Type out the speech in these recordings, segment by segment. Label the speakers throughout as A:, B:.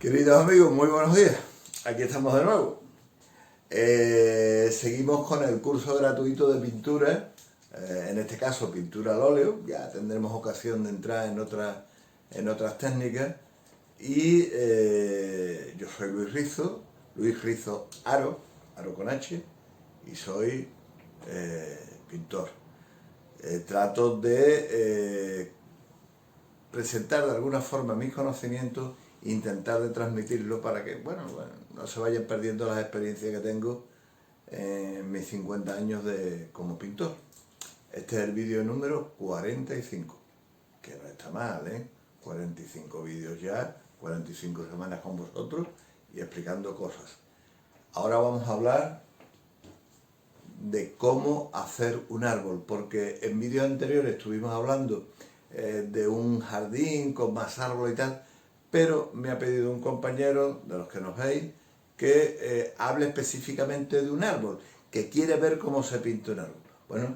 A: Queridos amigos, muy buenos días. Aquí estamos de nuevo. Seguimos con el curso gratuito de pintura, en este caso pintura al óleo. Ya tendremos ocasión de entrar en otras técnicas. Y yo soy Luis Rizo Aro con H, y soy pintor. Trato de presentar de alguna forma mis conocimientos, intentar de transmitirlo para que, bueno, no se vayan perdiendo las experiencias que tengo en mis 50 años como pintor. Este es el vídeo número 45, que no está mal, 45 vídeos ya, 45 semanas con vosotros y explicando cosas. Ahora vamos a hablar de cómo hacer un árbol, porque en vídeos anteriores estuvimos hablando de un jardín con más árboles y tal, pero me ha pedido un compañero, de los que nos veis, que hable específicamente de un árbol, que quiere ver cómo se pinta un árbol. Bueno,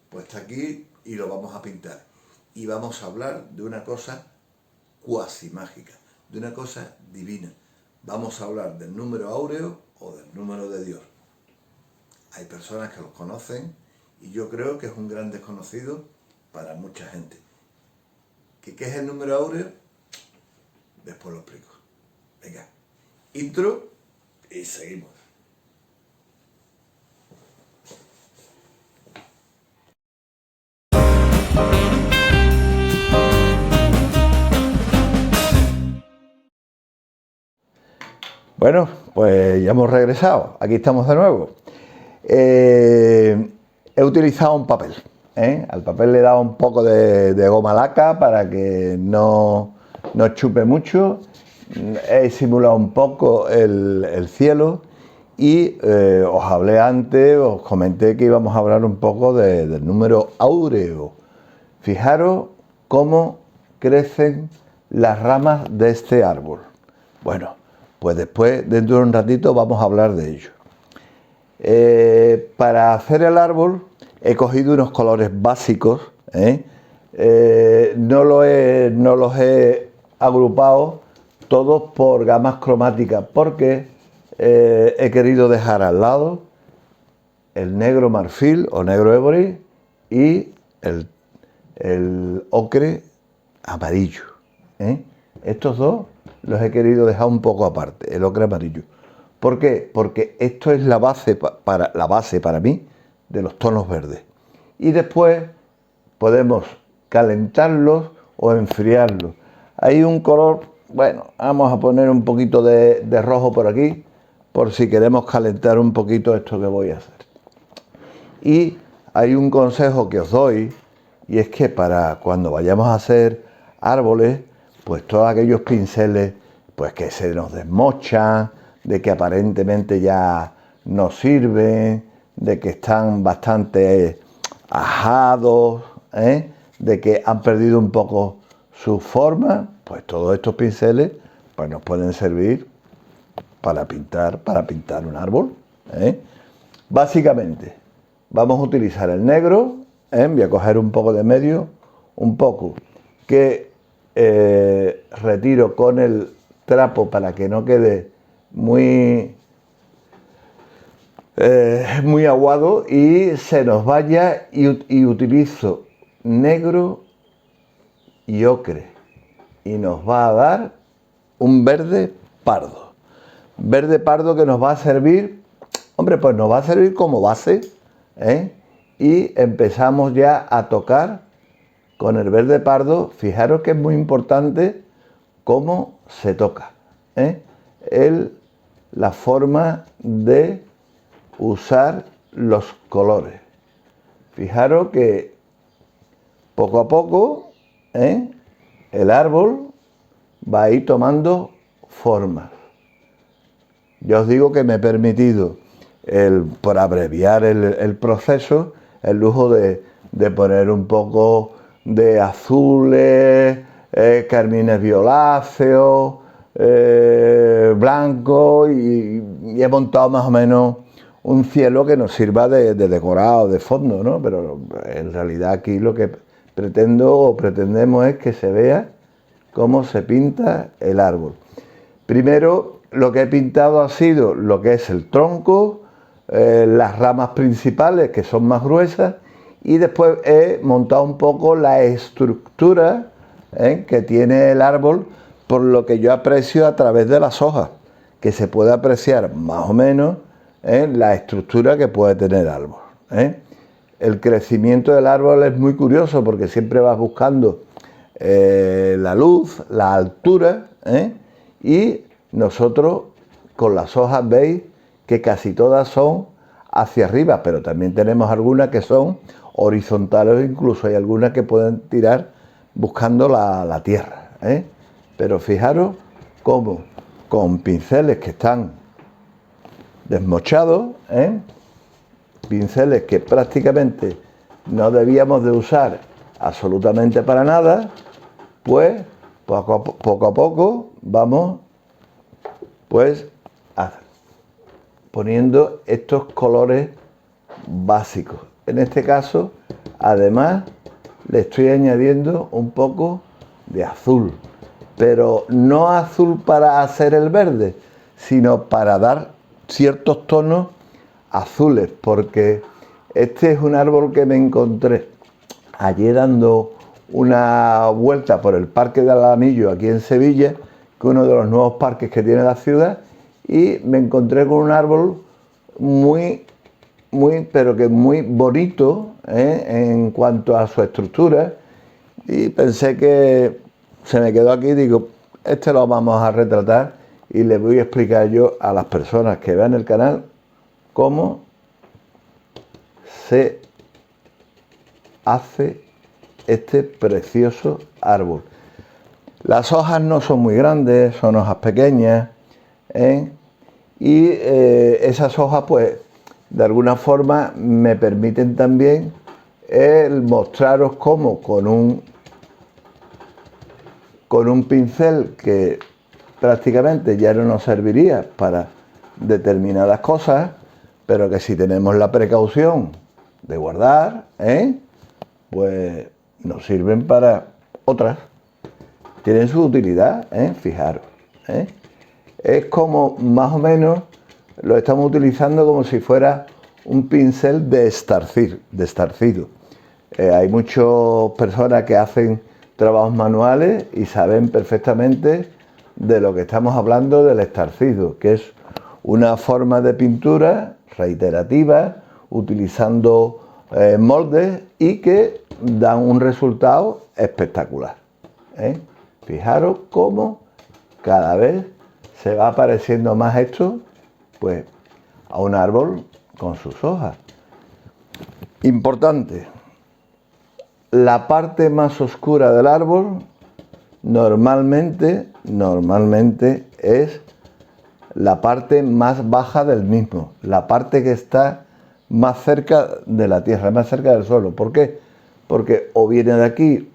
A: pues está aquí y lo vamos a pintar. Y vamos a hablar de una cosa cuasi mágica, de una cosa divina. Vamos a hablar del número áureo o del número de Dios. Hay personas que los conocen y yo creo que es un gran desconocido para mucha gente. ¿Qué es el número áureo? Después lo explico. Venga, intro y seguimos. Bueno, pues ya hemos regresado. Aquí estamos de nuevo. He utilizado un papel. Al papel le he dado un poco de goma laca para que no chupe mucho. He simulado un poco el cielo y os hablé antes, os comenté que íbamos a hablar un poco del número áureo. Fijaros cómo crecen las ramas de este árbol. Bueno, pues después, dentro de un ratito, vamos a hablar de ello. Para hacer el árbol he cogido unos colores básicos, no los he agrupado todos por gamas cromáticas, porque he querido dejar al lado el negro marfil o negro ébori y el ocre amarillo. Estos dos los he querido dejar un poco aparte, el ocre amarillo. ¿Por qué? Porque esto es la base para mí de los tonos verdes. Y después podemos calentarlos o enfriarlos. Hay un color, bueno, vamos a poner un poquito de rojo por aquí, por si queremos calentar un poquito esto que voy a hacer. Y hay un consejo que os doy, y es que para cuando vayamos a hacer árboles, pues todos aquellos pinceles pues que se nos desmochan, de que aparentemente ya no sirven, de que están bastante ajados, de que han perdido un poco su forma, pues todos estos pinceles pues nos pueden servir para pintar un árbol. Básicamente vamos a utilizar el negro, voy a coger un poco de medio, un poco que retiro con el trapo para que no quede muy aguado y se nos vaya, y utilizo negro y ocre y nos va a dar un verde pardo que nos va a servir, hombre, pues nos va a servir como base, y empezamos ya a tocar con el verde pardo. Fijaros que es muy importante cómo se toca, la forma de usar los colores. Fijaros que poco a poco el árbol va a ir tomando formas. Yo os digo que me he permitido, por abreviar el proceso, el lujo de poner un poco de azules, carmines violáceos, blanco, y he montado más o menos un cielo que nos sirva de decorado, de fondo, ¿no? Pero en realidad aquí lo que pretendemos es que se vea cómo se pinta el árbol. Primero lo que he pintado ha sido lo que es el tronco, las ramas principales que son más gruesas, y después he montado un poco la estructura que tiene el árbol, por lo que yo aprecio a través de las hojas, que se puede apreciar más o menos la estructura que puede tener el árbol. El crecimiento del árbol es muy curioso porque siempre vas buscando la luz, la altura, y nosotros con las hojas veis que casi todas son hacia arriba, pero también tenemos algunas que son horizontales, incluso hay algunas que pueden tirar buscando la tierra. Pero fijaros cómo con pinceles que están desmochados, pinceles que prácticamente no debíamos de usar absolutamente para nada, pues poco a poco vamos pues poniendo estos colores básicos. En este caso, además, le estoy añadiendo un poco de azul, pero no azul para hacer el verde, sino para dar ciertos tonos azules, porque este es un árbol que me encontré ayer dando una vuelta por el Parque del Alamillo aquí en Sevilla, que es uno de los nuevos parques que tiene la ciudad, y me encontré con un árbol pero que muy bonito en cuanto a su estructura, y pensé que se me quedó aquí. Digo, este lo vamos a retratar y les voy a explicar yo a las personas que vean el canal cómo se hace este precioso árbol. Las hojas no son muy grandes, son hojas pequeñas, y esas hojas pues de alguna forma me permiten también el mostraros cómo con un pincel que prácticamente ya no nos serviría para determinadas cosas, pero que si tenemos la precaución de guardar, pues nos sirven para otras. Tienen su utilidad, fijaros. Es como más o menos lo estamos utilizando como si fuera un pincel de estarcido. Hay muchas personas que hacen trabajos manuales y saben perfectamente de lo que estamos hablando del estarcido, que es una forma de pintura reiterativa utilizando moldes y que dan un resultado espectacular. Fijaros cómo cada vez se va pareciendo más esto pues a un árbol con sus hojas. Importante, la parte más oscura del árbol normalmente es la parte más baja del mismo, la parte que está más cerca de la tierra, más cerca del suelo. ¿Por qué? Porque o viene de aquí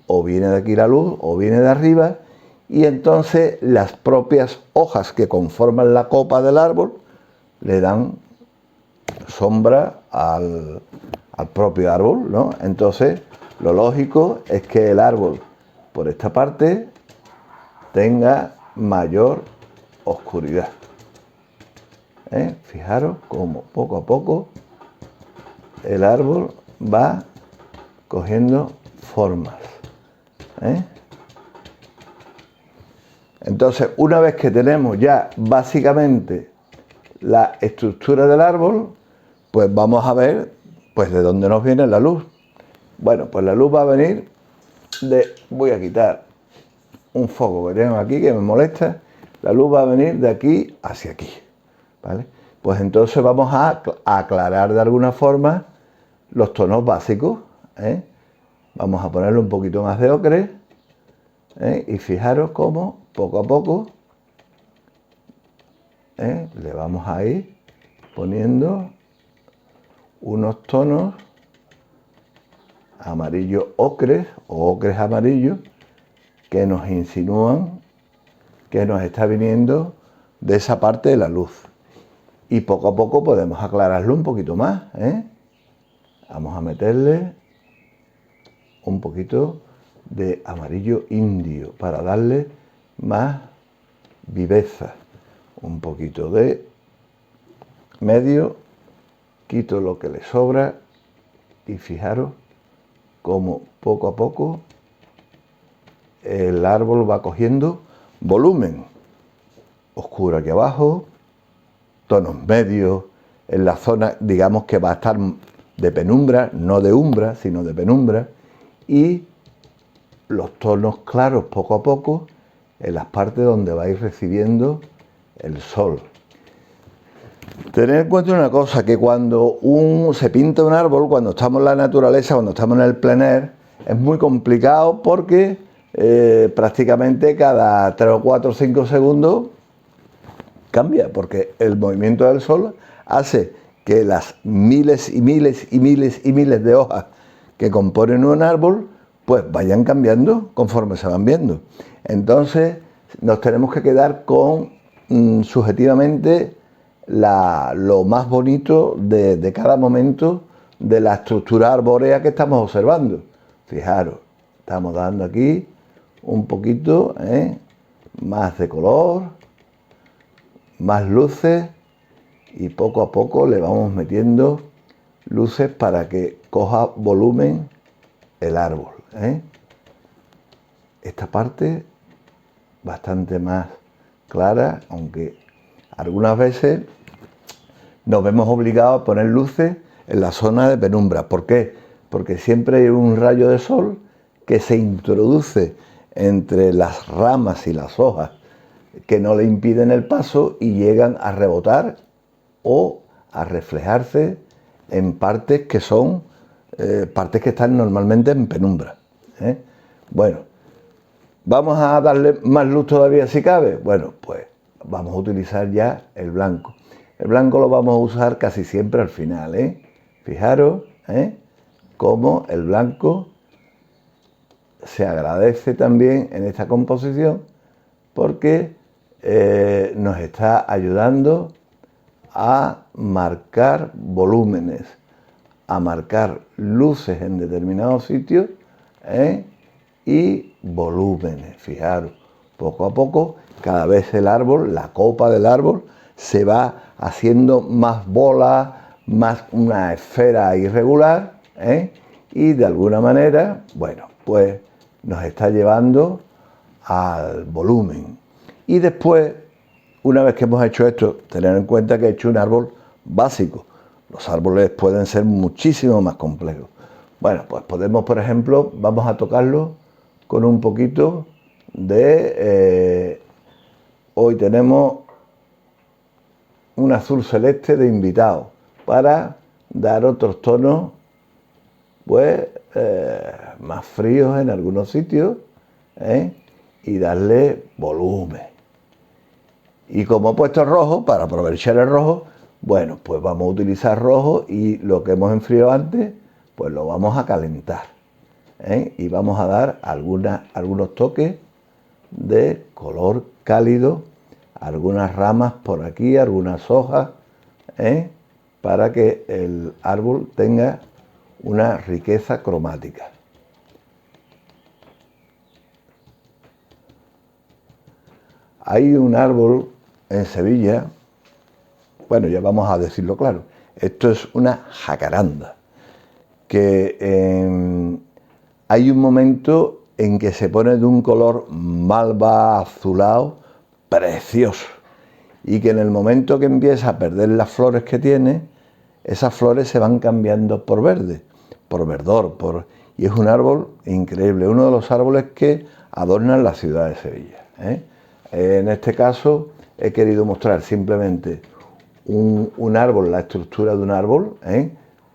A: la luz, o viene de arriba, y entonces las propias hojas que conforman la copa del árbol le dan sombra al propio árbol, ¿no? Entonces lo lógico es que el árbol por esta parte tenga mayor oscuridad. Fijaros cómo poco a poco el árbol va cogiendo formas. Entonces, una vez que tenemos ya básicamente la estructura del árbol, pues vamos a ver pues de dónde nos viene la luz. Bueno, pues la luz va a venir voy a quitar un foco que tengo aquí que me molesta. La luz va a venir de aquí hacia aquí, ¿vale? Pues entonces vamos a aclarar de alguna forma los tonos básicos. Vamos a ponerle un poquito más de ocre, y fijaros cómo poco a poco le vamos a ir poniendo unos tonos amarillo ocres o ocres amarillos que nos insinúan que nos está viniendo de esa parte de la luz, y poco a poco podemos aclararlo un poquito más. Vamos a meterle un poquito de amarillo indio para darle más viveza. un poquito de medio, quito lo que le sobra y fijaros cómo poco a poco el árbol va cogiendo volumen. Oscuro aquí abajo, tonos medios en la zona, digamos que va a estar de penumbra, no de umbra, sino de penumbra, y los tonos claros poco a poco en las partes donde va a ir recibiendo el sol. Tener en cuenta una cosa, que cuando se pinta un árbol, cuando estamos en la naturaleza, cuando estamos en el plein air, es muy complicado porque prácticamente cada 3 o 4 o 5 segundos cambia, porque el movimiento del sol hace que las miles y miles y miles y miles de hojas que componen un árbol pues vayan cambiando conforme se van viendo. Entonces nos tenemos que quedar con subjetivamente lo más bonito de cada momento de la estructura arbórea que estamos observando. Fijaros, estamos dando aquí un poquito más de color, más luces, y poco a poco le vamos metiendo luces para que coja volumen el árbol. Esta parte bastante más clara, aunque algunas veces nos vemos obligados a poner luces en la zona de penumbra. ¿Por qué? Porque siempre hay un rayo de sol que se introduce entre las ramas y las hojas que no le impiden el paso y llegan a rebotar o a reflejarse en partes que son partes que están normalmente en penumbra. Bueno, vamos a darle más luz todavía si cabe. Bueno, pues vamos a utilizar ya el blanco. El blanco lo vamos a usar casi siempre al final. Fijaros cómo el blanco se agradece también en esta composición, porque nos está ayudando a marcar volúmenes, a marcar luces en determinados sitios y volúmenes. Fijaros, poco a poco, cada vez el árbol, la copa del árbol, se va haciendo más bola, más una esfera irregular, y de alguna manera, bueno, pues nos está llevando al volumen. Y después, una vez que hemos hecho esto, tener en cuenta que he hecho un árbol básico. Los árboles pueden ser muchísimo más complejos. Bueno, pues podemos, por ejemplo, vamos a tocarlo con un poquito de... hoy tenemos un azul celeste de invitado para dar otros tonos pues más fríos en algunos sitios y darle volumen. Y como he puesto rojo, para aprovechar el rojo, bueno, pues vamos a utilizar rojo y lo que hemos enfriado antes, pues lo vamos a calentar. Y vamos a dar algunos toques de color cálido, algunas ramas por aquí, algunas hojas, para que el árbol tenga una riqueza cromática. Hay un árbol en Sevilla, bueno, ya vamos a decirlo claro, esto es una jacaranda, que hay un momento en que se pone de un color malva azulado precioso, y que en el momento que empieza a perder las flores que tiene, esas flores se van cambiando por verde, por verdor, y es un árbol increíble, uno de los árboles que adornan la ciudad de Sevilla. En este caso he querido mostrar simplemente un árbol, la estructura de un árbol,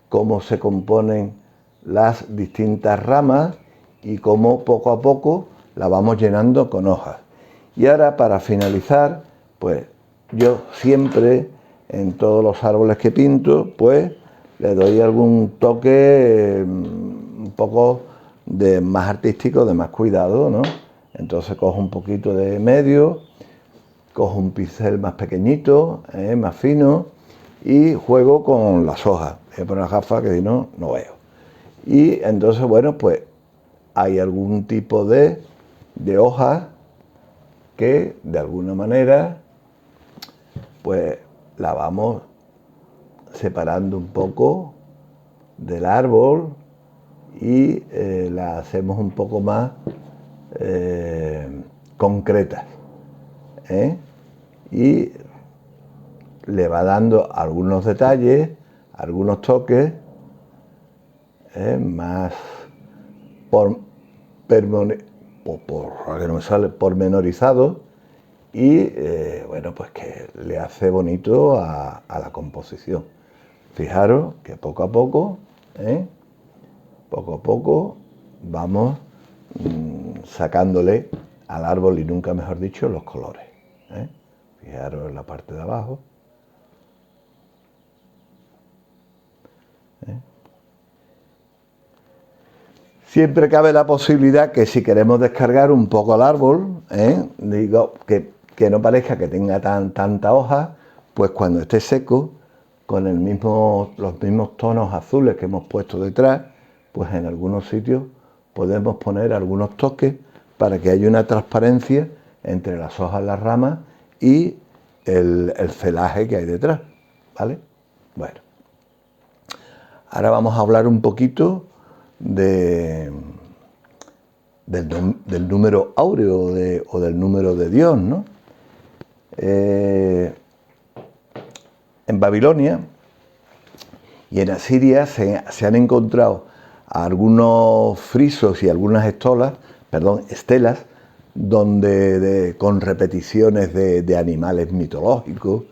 A: cómo se componen las distintas ramas y cómo poco a poco la vamos llenando con hojas. Y ahora, para finalizar, pues yo siempre en todos los árboles que pinto, pues le doy algún toque un poco de más artístico, de más cuidado, ¿no? Entonces cojo un poquito de medio, cojo un pincel más pequeñito, más fino, y juego con las hojas. Voy a poner las gafas que si no, no veo. Y entonces, bueno, pues hay algún tipo de hojas que de alguna manera pues la vamos separando un poco del árbol y la hacemos un poco más concretas, ¿eh? Y le va dando algunos detalles, algunos toques más pormenorizados y bueno, pues que le hace bonito a la composición. Fijaros que poco a poco vamos sacándole al árbol, y nunca mejor dicho, los colores. Fijaros en la parte de abajo. Siempre cabe la posibilidad que si queremos descargar un poco al árbol, digo que no parezca que tenga tanta hoja, pues cuando esté seco, con los mismos tonos azules que hemos puesto detrás, pues en algunos sitios podemos poner algunos toques para que haya una transparencia entre las hojas, las ramas y el celaje que hay detrás, ¿vale? Bueno, ahora vamos a hablar un poquito del número áureo o del número de Dios, ¿no? En Babilonia y en Asiria se han encontrado algunos frisos y algunas estelas donde con repeticiones de animales mitológicos,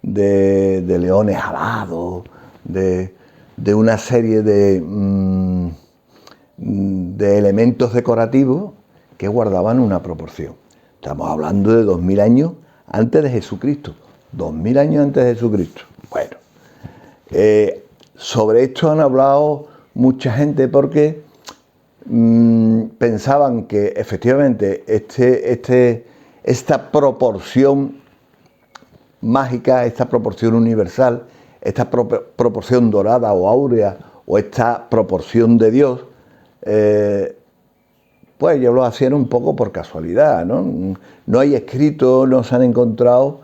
A: de leones alados, de una serie de elementos decorativos que guardaban una proporción. Estamos hablando de 2000 años antes de Jesucristo. 2000 años antes de Jesucristo. Bueno, sobre esto han hablado mucha gente porque pensaban que efectivamente esta proporción mágica, esta proporción universal, esta proporción dorada o áurea o esta proporción de Dios, pues ellos lo hacían un poco por casualidad, ¿no? No hay escritos, no se han encontrado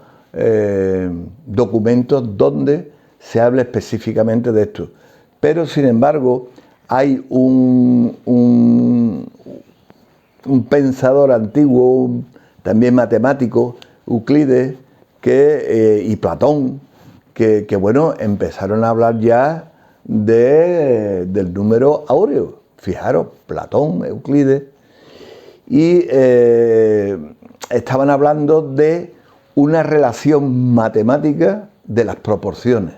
A: documentos donde se hable específicamente de esto. Pero, sin embargo, hay un pensador antiguo, también matemático, Euclides, y Platón, que bueno, empezaron a hablar ya del número áureo. Fijaros, Platón, Euclides, y estaban hablando de una relación matemática de las proporciones.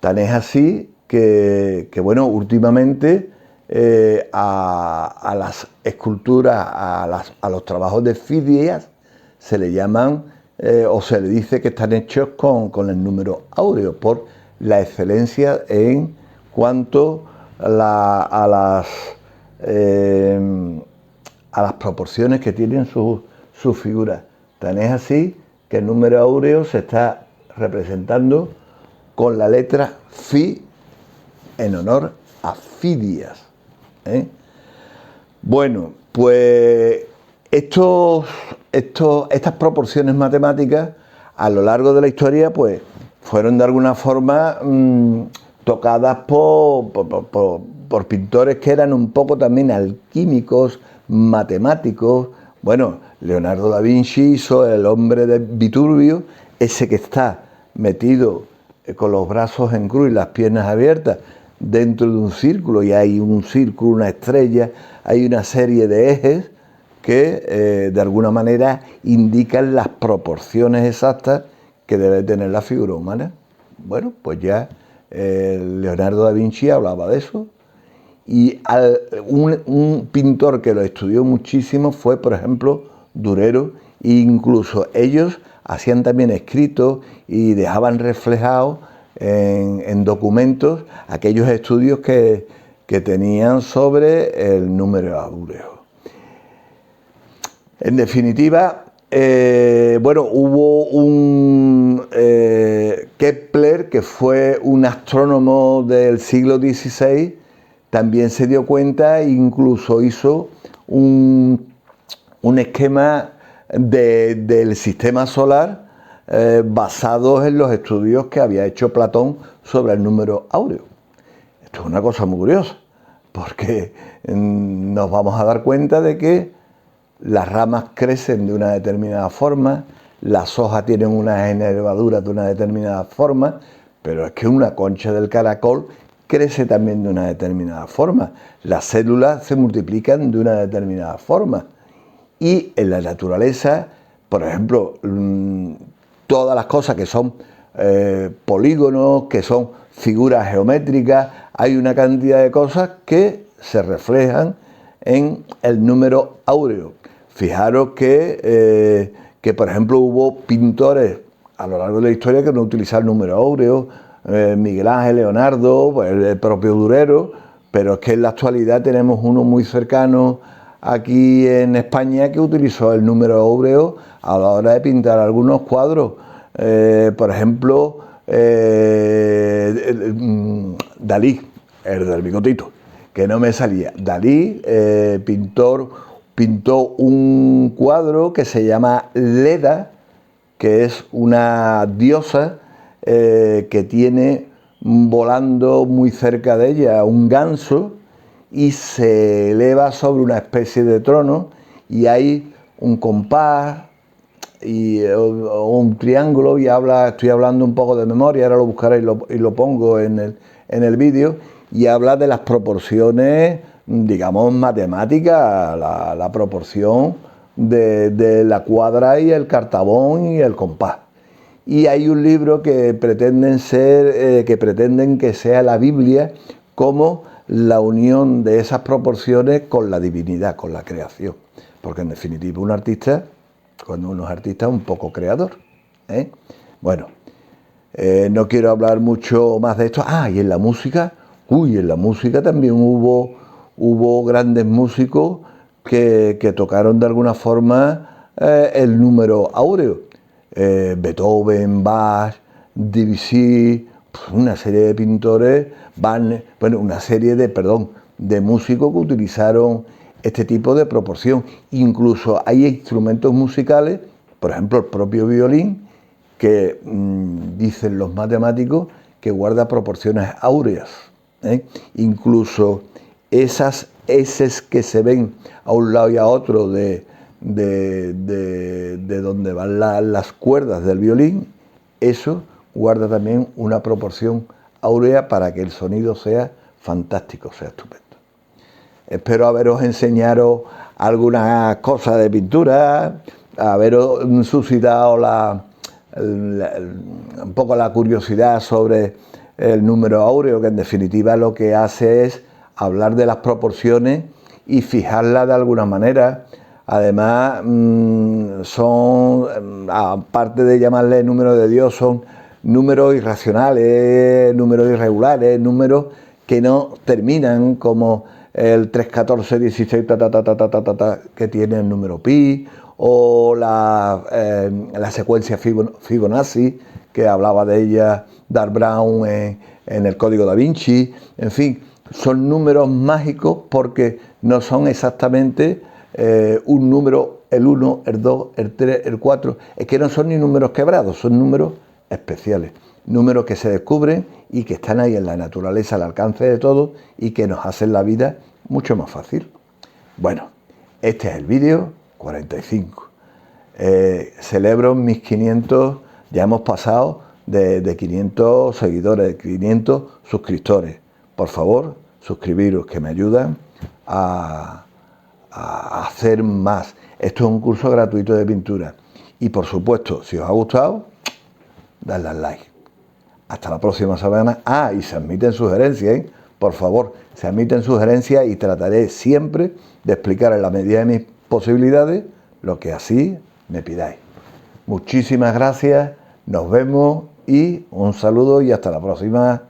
A: Tan es así que bueno, últimamente a las esculturas, a los trabajos de Fidias, se le llaman o se le dice que están hechos con el número áureo, por la excelencia en cuanto a las proporciones que tienen sus figuras. Tan es así que el número áureo se está representando con la letra Fi en honor a Fidias. Bueno, pues estas proporciones matemáticas a lo largo de la historia pues fueron de alguna forma tocadas por pintores que eran un poco también alquímicos, matemáticos. Bueno, Leonardo da Vinci hizo El hombre de Viturbio, ese que está metido con los brazos en cruz y las piernas abiertas dentro de un círculo, y hay un círculo, una estrella, hay una serie de ejes que de alguna manera indican las proporciones exactas que debe tener la figura humana. Bueno, pues ya Leonardo da Vinci hablaba de eso, y un pintor que lo estudió muchísimo fue, por ejemplo, Durero, e incluso ellos hacían también escritos y dejaban reflejados en documentos aquellos estudios que tenían sobre el número áureo. En definitiva, bueno, hubo un Kepler, que fue un astrónomo del siglo XVI, también se dio cuenta e incluso hizo un esquema del sistema solar basados en los estudios que había hecho Platón sobre el número áureo. Esto es una cosa muy curiosa, porque nos vamos a dar cuenta de que las ramas crecen de una determinada forma, las hojas tienen unas nervaduras de una determinada forma, pero es que una concha del caracol crece también de una determinada forma. Las células se multiplican de una determinada forma. Y en la naturaleza, por ejemplo, todas las cosas que son polígonos, que son figuras geométricas, hay una cantidad de cosas que se reflejan en el número áureo. Fijaros que por ejemplo, hubo pintores a lo largo de la historia que no utilizaban el número áureo, Miguel Ángel, Leonardo, pues el propio Durero, pero es que en la actualidad tenemos uno muy cercano aquí en España que utilizó el número áureo a la hora de pintar algunos cuadros. Por ejemplo, Dalí, el del bigotito, que no me salía. Dalí, pintó un cuadro que se llama Leda, que es una diosa que tiene volando muy cerca de ella un ganso y se eleva sobre una especie de trono y hay un compás o un triángulo y estoy hablando un poco de memoria, ahora lo buscaré y lo pongo en el vídeo, y habla de las proporciones, digamos, matemáticas, la proporción de la cuadra y el cartabón y el compás. Y hay un libro que pretenden que sea la Biblia como la unión de esas proporciones con la divinidad, con la creación. Porque en definitiva un artista, cuando uno es artista, es un poco creador. Bueno, no quiero hablar mucho más de esto. Y en la música, en la música también hubo grandes músicos que tocaron de alguna forma el número áureo. Beethoven, Bach, Debussy, una serie de pintores, una serie de músicos que utilizaron este tipo de proporción. Incluso hay instrumentos musicales, por ejemplo el propio violín, que dicen los matemáticos que guarda proporciones áureas. Incluso esas eses que se ven a un lado y a otro de donde van las cuerdas del violín, eso guarda también una proporción áurea para que el sonido sea fantástico, sea estupendo. Espero haberos enseñado algunas cosas de pintura, haberos suscitado un poco la curiosidad sobre el número áureo, que en definitiva lo que hace es hablar de las proporciones y fijarlas de alguna manera. Además, aparte de llamarle número de Dios, son números irracionales, números irregulares, números que no terminan, como el 3, 14, 16, que tiene el número pi, o la secuencia Fibonacci, que hablaba de ella Dan Brown en el Código Da Vinci. En fin, son números mágicos porque no son exactamente un número, el 1, el 2, el 3, el 4, es que no son ni números quebrados, son números especiales, números que se descubren y que están ahí en la naturaleza al alcance de todos y que nos hacen la vida mucho más fácil. Bueno, este es el vídeo 45. Celebro mis 500, ya hemos pasado de 500 seguidores, de 500 suscriptores. Por favor, suscribiros, que me ayudan a hacer más. Esto es un curso gratuito de pintura. Y por supuesto, si os ha gustado, dadle al like. Hasta la próxima semana. Y se admiten sugerencias, por favor, se admiten sugerencias y trataré siempre de explicar en la medida de mis posibilidades lo que así me pidáis. Muchísimas gracias, nos vemos y un saludo y hasta la próxima.